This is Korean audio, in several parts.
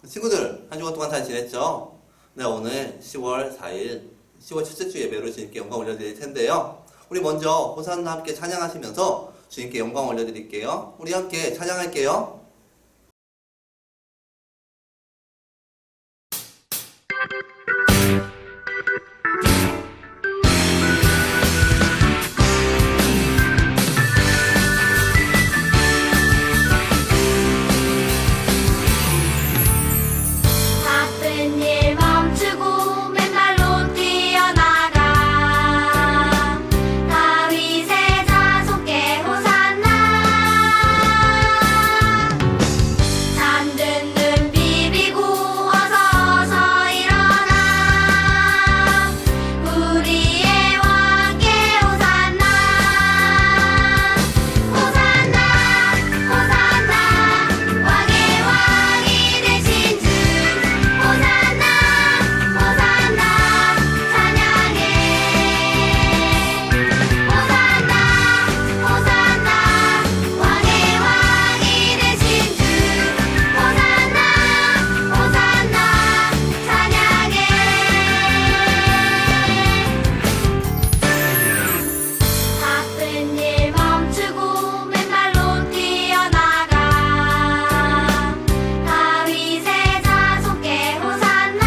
친구들, 한 주간 동안 잘 지냈죠? 네, 오늘 10월 4일, 10월 첫째 주 예배로 주님께 영광 올려드릴 텐데요. 우리 먼저 호산나 함께 찬양하시면서 주님께 영광 올려드릴게요. 우리 함께 찬양할게요. 바쁜 일 멈추고 맨발로 뛰어나가 다윗의 자손께 호산나 잠든 눈 비비고 어서 일어나 우리의 왕께 호산나 호산나 호산나 왕의 왕이 되신 주 호산나 호산나 찬양해 호산나 호산나 왕의 왕이 되신 주 호산나 호산나 찬양해 바쁜 일 멈추고 맨발로 뛰어나가 다윗의 자손께 호산나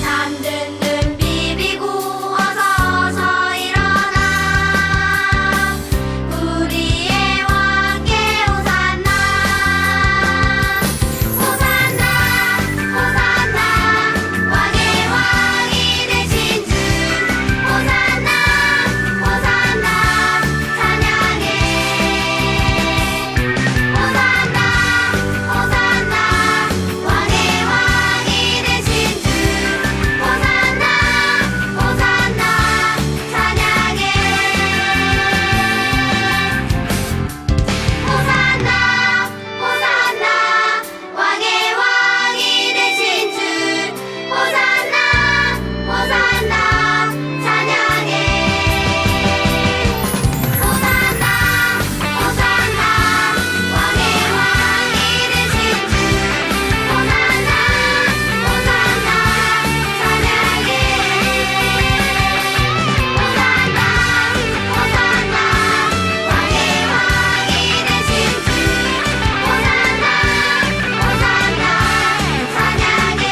잠든 눈 비비고 어서 일어나 우리의 왕께 호산나 호산나 호산나 왕의 왕이 되신 주 호산나 호산나 찬양해 호산나 호산나 왕의 왕이 되신 주 호산나 호산나 찬양해 호산나 호산나 왕의 왕이 되신 주 호산나 호산나 찬양해 호산나 호산나 왕의 왕이 되신 주 호산나 호산나 찬양해 호산나 호산나 왕의 왕이 되신 주 호산나 호산나 찬양해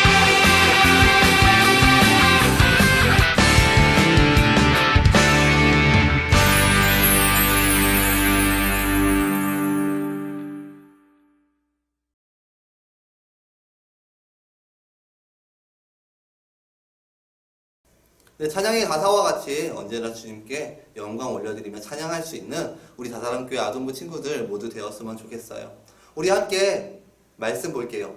네, 찬양의 가사와 같이 언제나 주님께 영광 올려드리며 찬양할 수 있는 우리 다사랑교회 아동부 친구들 모두 되었으면 좋겠어요. 우리 함께 말씀 볼게요.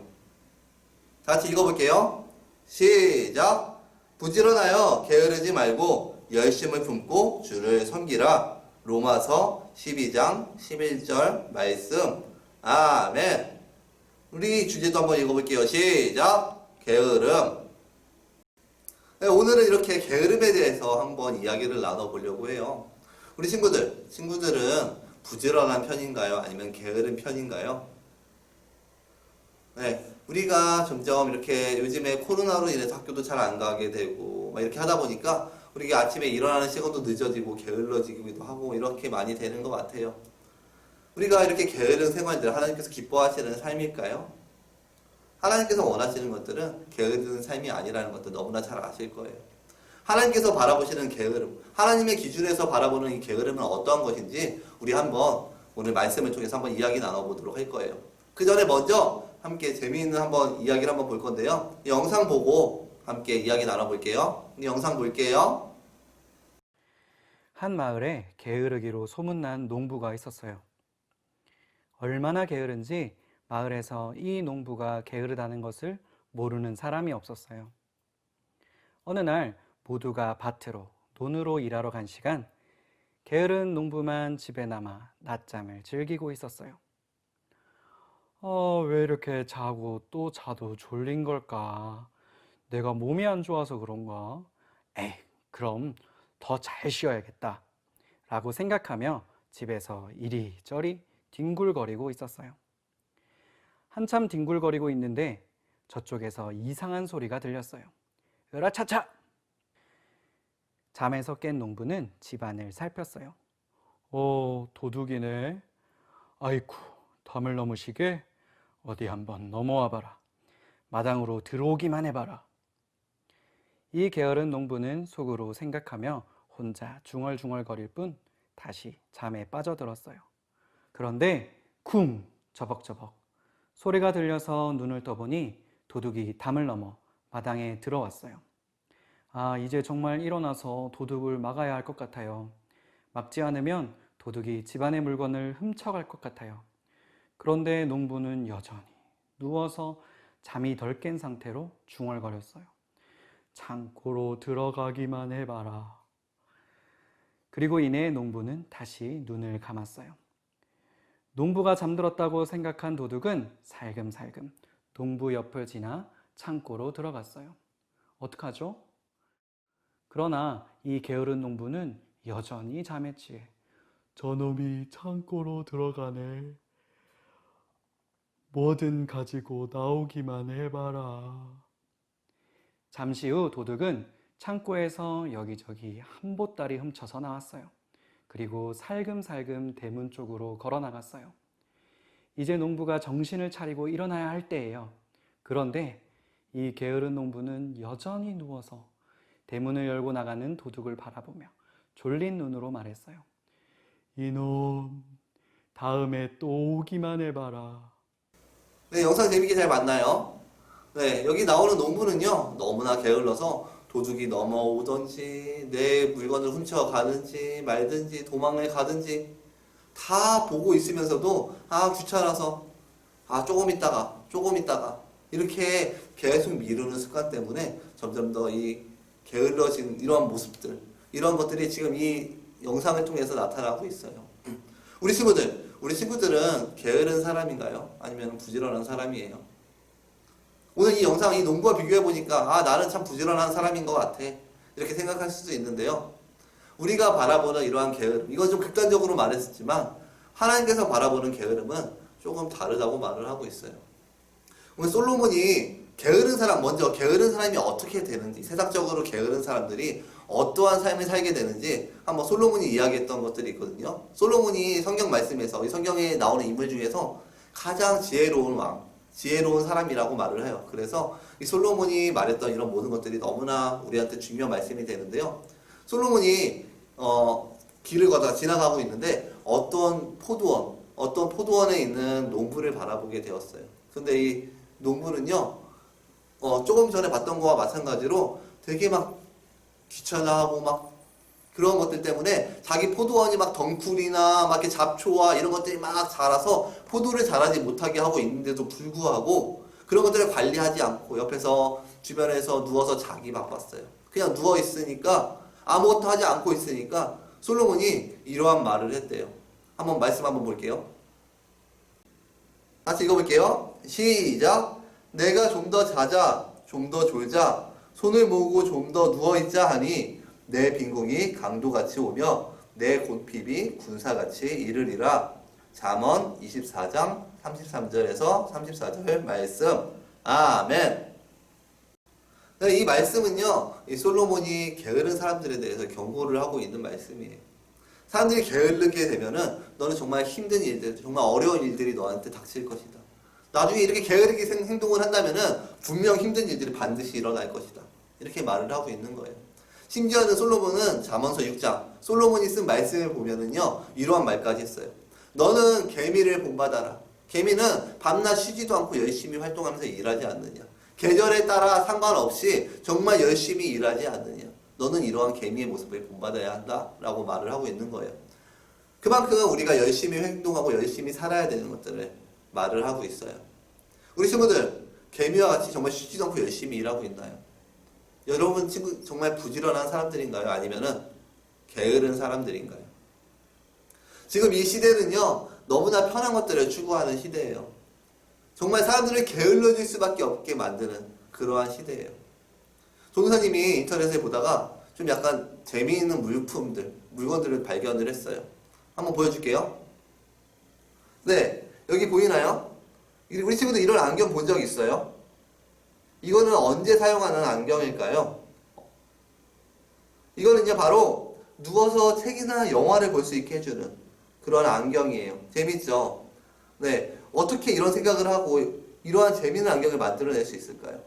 다 같이 읽어볼게요. 시작! 부지런하여 게으르지 말고 열심을 품고 주를 섬기라. 로마서 12장 11절 말씀. 아멘. 우리 주제도 한번 읽어볼게요. 시작! 게으름. 네, 오늘은 이렇게 게으름에 대해서 한번 이야기를 나눠보려고 해요. 우리 친구들은 부지런한 편인가요? 아니면 게으른 편인가요? 네, 우리가 점점 이렇게 요즘에 코로나로 인해서 학교도 잘 안 가게 되고 막 이렇게 하다 보니까 우리가 아침에 일어나는 시간도 늦어지고 게을러지기도 하고 이렇게 많이 되는 것 같아요. 우리가 이렇게 게으른 생활들 하나님께서 기뻐하시는 삶일까요? 하나님께서 원하시는 것들은 게으른 삶이 아니라는 것도 너무나 잘 아실 거예요. 하나님께서 바라보시는 게으름, 하나님의 기준에서 바라보는 이 게으름은 어떠한 것인지 우리 한번 오늘 말씀을 통해서 한번 이야기 나눠보도록 할 거예요. 그 전에 먼저 함께 재미있는 한번 이야기를 한번 볼 건데요. 이 영상 보고 함께 이야기 나눠볼게요. 이 영상 볼게요. 한 마을에 게으르기로 소문난 농부가 있었어요. 얼마나 게으른지 마을에서 이 농부가 게으르다는 것을 모르는 사람이 없었어요. 어느 날 모두가 밭으로 논으로 일하러 간 시간, 게으른 농부만 집에 남아 낮잠을 즐기고 있었어요. 왜 이렇게 자고 또 자도 졸린 걸까? 내가 몸이 안 좋아서 그런가? 에이, 그럼 더 잘 쉬어야겠다 라고 생각하며 집에서 이리저리 뒹굴거리고 있었어요. 한참 뒹굴거리고 있는데 저쪽에서 이상한 소리가 들렸어요. 으라차차! 잠에서 깬 농부는 집안을 살폈어요. 도둑이네. 아이쿠, 담을 넘으시게 어디 한번 넘어와 봐라. 마당으로 들어오기만 해봐라. 이 게으른 농부는 속으로 생각하며 혼자 중얼중얼거릴 뿐 다시 잠에 빠져들었어요. 그런데 쿵! 저벅저벅 소리가 들려서 눈을 떠보니 도둑이 담을 넘어 마당에 들어왔어요. 이제 정말 일어나서 도둑을 막아야 할 것 같아요. 막지 않으면 도둑이 집안의 물건을 훔쳐갈 것 같아요. 그런데 농부는 여전히 누워서 잠이 덜 깬 상태로 중얼거렸어요. 창고로 들어가기만 해봐라. 그리고 이내 농부는 다시 눈을 감았어요. 농부가 잠들었다고 생각한 도둑은 살금살금 농부 옆을 지나 창고로 들어갔어요. 어떡하죠? 그러나 이 게으른 농부는 여전히 잠에 취해 저놈이 창고로 들어가네. 뭐든 가지고 나오기만 해봐라. 잠시 후 도둑은 창고에서 여기저기 한 보따리 훔쳐서 나왔어요. 그리고 살금살금 대문 쪽으로 걸어 나갔어요. 이제 농부가 정신을 차리고 일어나야 할 때예요. 그런데 이 게으른 농부는 여전히 누워서 대문을 열고 나가는 도둑을 바라보며 졸린 눈으로 말했어요. 이놈, 다음에 또 오기만 해봐라. 네, 영상 재밌게 잘 봤나요? 네, 여기 나오는 농부는요, 너무나 게을러서 도둑이 넘어오든지 내 물건을 훔쳐가든지 말든지 도망을 가든지 다 보고 있으면서도 귀찮아서 조금 있다가 이렇게 계속 미루는 습관 때문에 점점 더 이 게을러진 이러한 모습들, 이런 것들이 지금 이 영상을 통해서 나타나고 있어요. 우리 친구들은 게으른 사람인가요? 아니면 부지런한 사람이에요? 오늘 이 영상, 이 농부와 비교해보니까 나는 참 부지런한 사람인 것 같아, 이렇게 생각할 수도 있는데요. 우리가 바라보는 이러한 게으름, 이건 좀 극단적으로 말했었지만 하나님께서 바라보는 게으름은 조금 다르다고 말을 하고 있어요. 오늘 솔로몬이 게으른 사람이 어떻게 되는지, 세상적으로 게으른 사람들이 어떠한 삶을 살게 되는지 한번 솔로몬이 이야기했던 것들이 있거든요. 솔로몬이 성경 말씀에서, 이 성경에 나오는 인물 중에서 가장 지혜로운 사람이라고 말을 해요. 그래서 이 솔로몬이 말했던 이런 모든 것들이 너무나 우리한테 중요한 말씀이 되는데요. 솔로몬이 길을 걷다가 지나가고 있는데 어떤 포도원에 있는 농부를 바라보게 되었어요. 근데 이 농부는요, 조금 전에 봤던 거와 마찬가지로 되게 막 귀찮아하고 막 그런 것들 때문에 자기 포도원이 막 덩쿨이나 막 이렇게 잡초와 이런 것들이 막 자라서 포도를 자라지 못하게 하고 있는데도 불구하고 그런 것들을 관리하지 않고 옆에서 주변에서 누워서 자기 바빴어요. 그냥 누워 있으니까, 아무것도 하지 않고 있으니까 솔로몬이 이러한 말을 했대요. 말씀 한번 볼게요. 같이 읽어볼게요. 시작. 내가 좀 더 자자, 좀 더 졸자, 손을 모으고 좀 더 누워있자 하니 내 빈궁이 강도같이 오며 내 곤핍이 군사같이 이르리라. 잠언 24장 33절에서 34절 말씀. 아멘. 이 말씀은요, 이 솔로몬이 게으른 사람들에 대해서 경고를 하고 있는 말씀이에요. 사람들이 게으르게 되면은 너는 정말 힘든 일들, 정말 어려운 일들이 너한테 닥칠 것이다. 나중에 이렇게 게으르게 행동을 한다면은 분명 힘든 일들이 반드시 일어날 것이다, 이렇게 말을 하고 있는 거예요. 심지어는 솔로몬은 잠언서 6장, 솔로몬이 쓴 말씀을 보면은요, 이러한 말까지 했어요. 너는 개미를 본받아라. 개미는 밤낮 쉬지도 않고 열심히 활동하면서 일하지 않느냐. 계절에 따라 상관없이 정말 열심히 일하지 않느냐. 너는 이러한 개미의 모습을 본받아야 한다라고 말을 하고 있는 거예요. 그만큼 우리가 열심히 행동하고 열심히 살아야 되는 것들을 말을 하고 있어요. 우리 친구들, 개미와 같이 정말 쉬지도 않고 열심히 일하고 있나요? 여러분 친구 정말 부지런한 사람들인가요? 아니면은 게으른 사람들인가요? 지금 이 시대는요, 너무나 편한 것들을 추구하는 시대예요. 정말 사람들을 게을러질 수밖에 없게 만드는 그러한 시대예요. 조교사님이 인터넷에 보다가 좀 약간 재미있는 물건들을 발견을 했어요. 한번 보여줄게요. 네, 여기 보이나요? 우리 친구들 이런 안경 본 적 있어요? 이거는 언제 사용하는 안경일까요? 이거는요 바로 누워서 책이나 영화를 볼 수 있게 해주는 그런 안경이에요. 재밌죠? 네, 어떻게 이런 생각을 하고 이러한 재미있는 안경을 만들어낼 수 있을까요?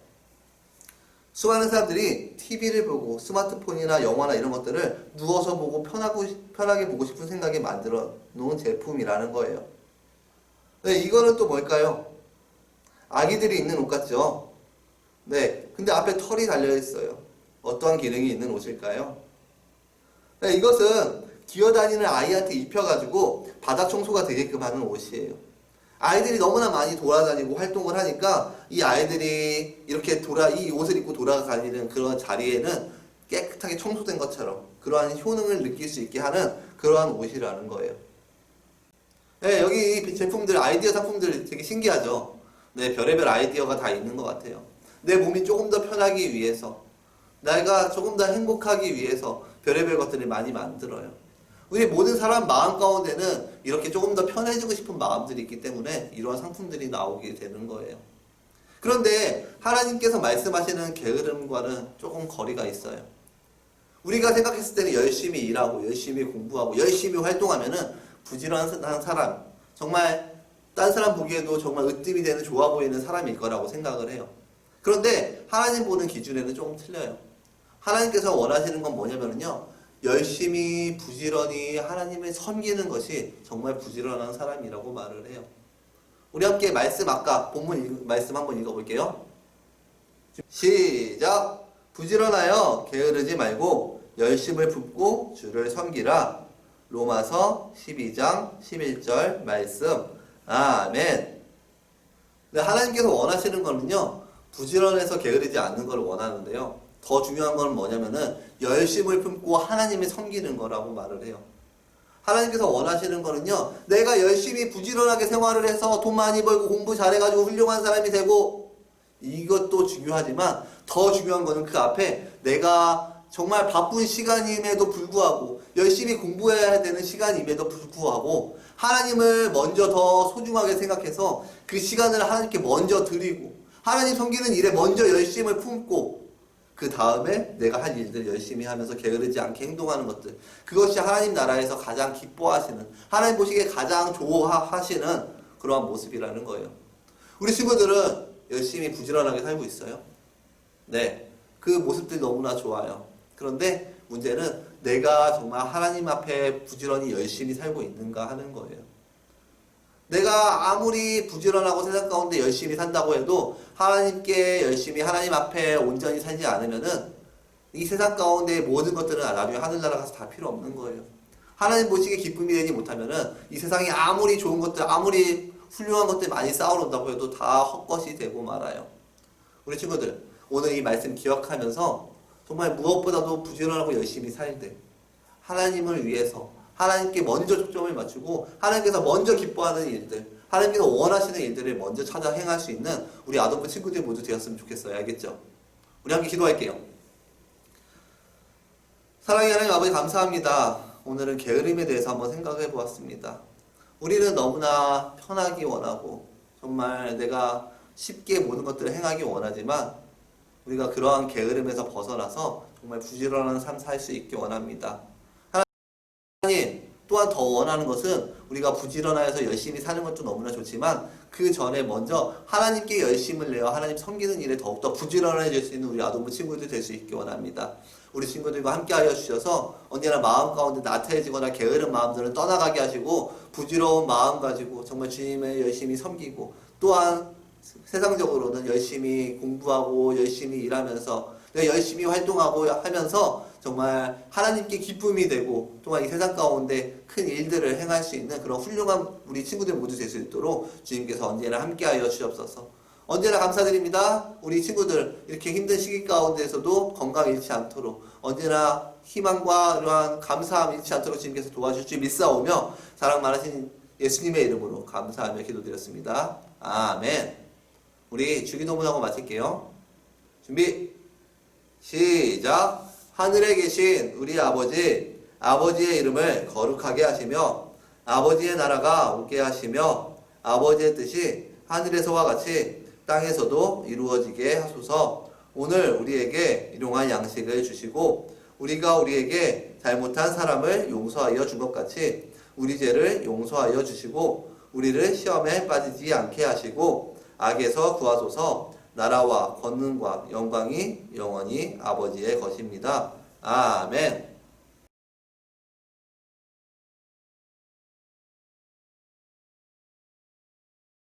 수많은 사람들이 TV를 보고 스마트폰이나 영화나 이런 것들을 누워서 보고 편하게 보고 싶은 생각에 만들어 놓은 제품이라는 거예요. 네, 이거는 또 뭘까요? 아기들이 입는 옷 같죠? 네, 근데 앞에 털이 달려있어요. 어떠한 기능이 있는 옷일까요? 네, 이것은 기어다니는 아이한테 입혀가지고 바닥 청소가 되게끔 하는 옷이에요. 아이들이 너무나 많이 돌아다니고 활동을 하니까 이 아이들이 이렇게 이 옷을 입고 돌아다니는 그런 자리에는 깨끗하게 청소된 것처럼 그러한 효능을 느낄 수 있게 하는 그러한 옷이라는 거예요. 네, 여기 이 제품들, 아이디어 상품들 되게 신기하죠? 네, 별의별 아이디어가 다 있는 것 같아요. 내 몸이 조금 더 편하기 위해서, 내가 조금 더 행복하기 위해서 별의별 것들을 많이 만들어요. 우리 모든 사람 마음 가운데는 이렇게 조금 더 편해지고 싶은 마음들이 있기 때문에 이러한 상품들이 나오게 되는 거예요. 그런데 하나님께서 말씀하시는 게으름과는 조금 거리가 있어요. 우리가 생각했을 때는 열심히 일하고 열심히 공부하고 열심히 활동하면은 부지런한 사람, 정말 딴 사람 보기에도 정말 으뜸이 되는 좋아 보이는 사람일 거라고 생각을 해요. 그런데 하나님 보는 기준에는 조금 틀려요. 하나님께서 원하시는 건 뭐냐면요, 열심히 부지런히 하나님을 섬기는 것이 정말 부지런한 사람이라고 말을 해요. 우리 함께 말씀, 아까 본문 말씀 한번 읽어볼게요. 시작! 부지런하여 게으르지 말고 열심을 붓고 주를 섬기라. 로마서 12장 11절 말씀. 아멘. 네, 하나님께서 원하시는 거는요, 부지런해서 게으르지 않는 걸 원하는데요, 더 중요한 건 뭐냐면은 열심을 품고 하나님을 섬기는 거라고 말을 해요. 하나님께서 원하시는 거는요, 내가 열심히 부지런하게 생활을 해서 돈 많이 벌고 공부 잘해가지고 훌륭한 사람이 되고, 이것도 중요하지만 더 중요한 거는 그 앞에 내가 정말 바쁜 시간임에도 불구하고 열심히 공부해야 되는 시간임에도 불구하고 하나님을 먼저 더 소중하게 생각해서 그 시간을 하나님께 먼저 드리고 하나님 섬기는 일에 먼저 열심을 품고 그 다음에 내가 할 일들 열심히 하면서 게으르지 않게 행동하는 것들, 그것이 하나님 나라에서 가장 기뻐하시는, 하나님 보시기에 가장 좋아하시는 그러한 모습이라는 거예요. 우리 친구들은 열심히 부지런하게 살고 있어요. 네, 그 모습들이 너무나 좋아요. 그런데 문제는 내가 정말 하나님 앞에 부지런히 열심히 살고 있는가 하는 거예요. 내가 아무리 부지런하고 세상 가운데 열심히 산다고 해도 하나님께 열심히 하나님 앞에 온전히 살지 않으면은 이 세상 가운데 모든 것들은 나중에 하늘나라 가서 다 필요 없는 거예요. 하나님 보시기에 기쁨이 되지 못하면은 이 세상에 아무리 좋은 것들, 아무리 훌륭한 것들 많이 쌓아놓는다고 해도 다 헛것이 되고 말아요. 우리 친구들, 오늘 이 말씀 기억하면서 정말 무엇보다도 부지런하고 열심히 살되 하나님을 위해서 하나님께 먼저 초점을 맞추고 하나님께서 먼저 기뻐하는 일들, 하나님께서 원하시는 일들을 먼저 찾아 행할 수 있는 우리 아동부 친구들 모두 되었으면 좋겠어요. 알겠죠? 우리 함께 기도할게요. 사랑의 하나님 아버지, 감사합니다. 오늘은 게으름에 대해서 한번 생각해 보았습니다. 우리는 너무나 편하기 원하고 정말 내가 쉽게 모든 것들을 행하기 원하지만 우리가 그러한 게으름에서 벗어나서 정말 부지런한 삶 살 수 있게 원합니다. 하나님, 또한 더 원하는 것은 우리가 부지런하여서 열심히 사는 것도 너무나 좋지만 그 전에 먼저 하나님께 열심을 내어 하나님 섬기는 일에 더욱더 부지런해질 수 있는 우리 아동부 친구들 될 수 있게 원합니다. 우리 친구들과 함께 하여 주셔서 언제나 마음 가운데 나태해지거나 게으른 마음들을 떠나가게 하시고 부지러운 마음 가지고 정말 주님을 열심히 섬기고 또한 세상적으로는 열심히 공부하고 열심히 일하면서 열심히 활동하고 하면서 정말 하나님께 기쁨이 되고 또한 이 세상 가운데 큰 일들을 행할 수 있는 그런 훌륭한 우리 친구들 모두 될 수 있도록 주님께서 언제나 함께하여 주옵소서. 언제나 감사드립니다. 우리 친구들 이렇게 힘든 시기 가운데서도 건강 잃지 않도록 언제나 희망과 이러한 감사함 잃지 않도록 주님께서 도와주실 줄 믿사오며 사랑 많으신 예수님의 이름으로 감사하며 기도드렸습니다. 아멘. 우리 주기도문하고 마칠게요. 준비 시작. 하늘에 계신 우리 아버지, 아버지의 이름을 거룩하게 하시며 아버지의 나라가 오게 하시며 아버지의 뜻이 하늘에서와 같이 땅에서도 이루어지게 하소서. 오늘 우리에게 일용할 양식을 주시고 우리가 우리에게 잘못한 사람을 용서하여 준 것 같이 우리 죄를 용서하여 주시고 우리를 시험에 빠지지 않게 하시고 악에서 구하소서. 나라와 권능과 영광이 영원히 아버지의 것입니다. 아멘.